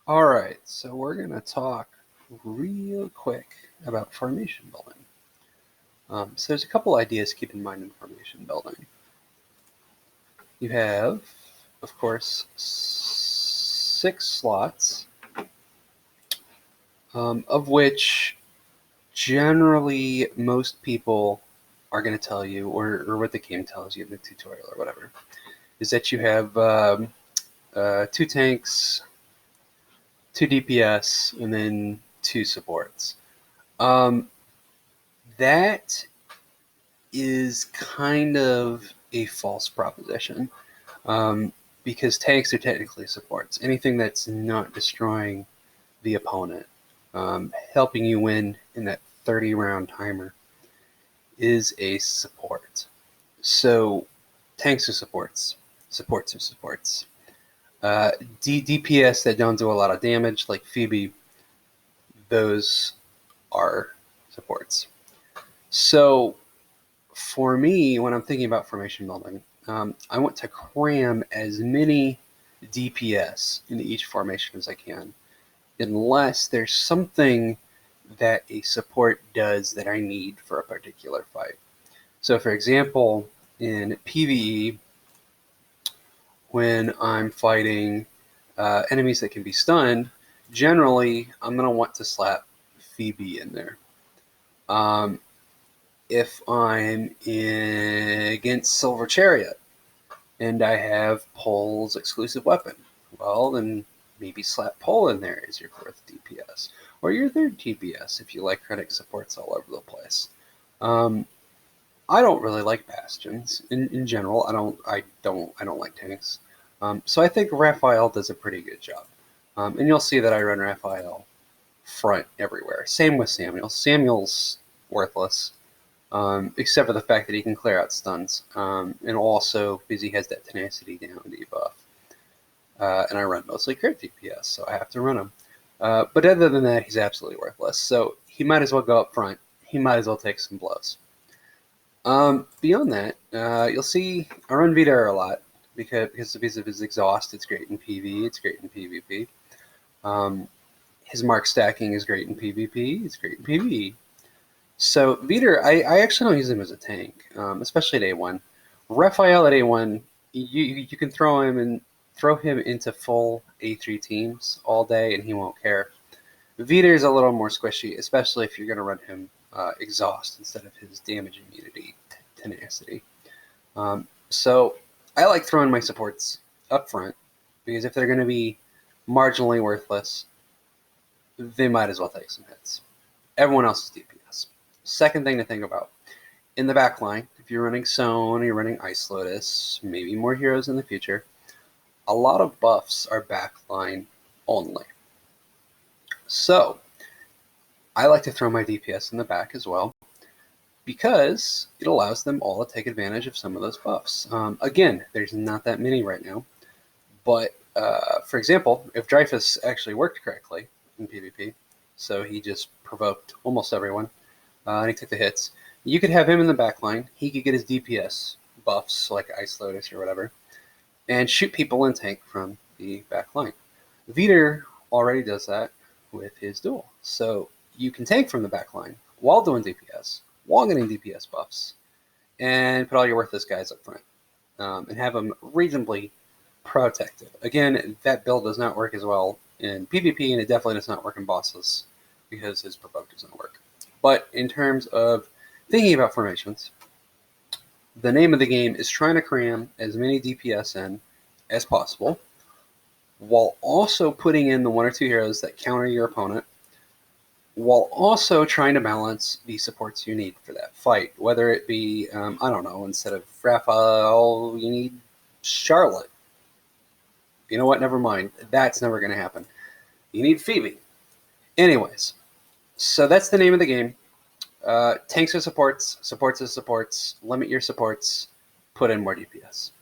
All right, so we're going to talk real quick about formation building. So there's a couple ideas to keep in mind in formation building. You have, of course, 6 slots, of which generally most people are going to tell you, or what the game tells you in the tutorial or whatever, is that you have 2 tanks, 2 DPS, and then 2 supports. That is kind of a false proposition, because tanks are technically supports. Anything that's not destroying the opponent, helping you win in that 30-round timer, is a support. So tanks are supports. Supports are supports. DPS that don't do a lot of damage, like Phoebe, those are supports. So for me, when I'm thinking about formation building, I want to cram as many DPS into each formation as I can, unless there's something that a support does that I need for a particular fight. So for example, in PvE, when I'm fighting enemies that can be stunned, generally I'm going to want to slap Phoebe in there. If I'm against Silver Chariot and I have Pole's exclusive weapon, well, then maybe slap Pole in there as your 4th DPS, or your 3rd DPS if you like critic supports all over the place. I don't really like bastions in general. I don't like tanks. So I think Raphael does a pretty good job, and you'll see that I run Raphael front everywhere. Same with Samuel. Samuel's worthless, except for the fact that he can clear out stuns, and also because he has that tenacity down debuff. And I run mostly crit DPS, so I have to run him. But other than that, he's absolutely worthless. So he might as well go up front. He might as well take some blows. Beyond that, you'll see I run Vidar a lot because of his exhaust. It's great in PvE. It's great in PvP. His mark stacking is great in PvP. It's great in PvE. So Vidar, I actually don't use him as a tank, especially at A1. Raphael at A1, you can throw him into full A3 teams all day and he won't care. Vidar is a little more squishy, especially if you're going to run him exhaust instead of his damage immunity tenacity. So I like throwing my supports up front because if they're going to be marginally worthless, they might as well take some hits. Everyone else is DPS. Second thing to think about, in the back line, if you're running Sown or you're running Ice Lotus, maybe more heroes in the future, a lot of buffs are backline only. So I like to throw my DPS in the back as well, because it allows them all to take advantage of some of those buffs. Again, there's not that many right now, but for example, if Dreyfus actually worked correctly in PvP, so he just provoked almost everyone, and he took the hits, you could have him in the backline, he could get his DPS buffs, like Ice Lotus or whatever, and shoot people in tank from the backline. Vidar already does that with his duel, so you can tank from the backline while doing DPS, while getting DPS buffs, and put all your worthless guys up front, and have them reasonably protected. Again, that build does not work as well in PvP, and it definitely does not work in bosses because his provoke doesn't work. But in terms of thinking about formations, the name of the game is trying to cram as many DPS in as possible, while also putting in the 1 or 2 heroes that counter your opponent, while also trying to balance the supports you need for that fight. Whether it be, I don't know, instead of Raphael, you need Charlotte. You know what? Never mind. That's never going to happen. You need Phoebe. Anyways, so that's the name of the game. Tanks are supports. Supports are supports. Limit your supports. Put in more DPS.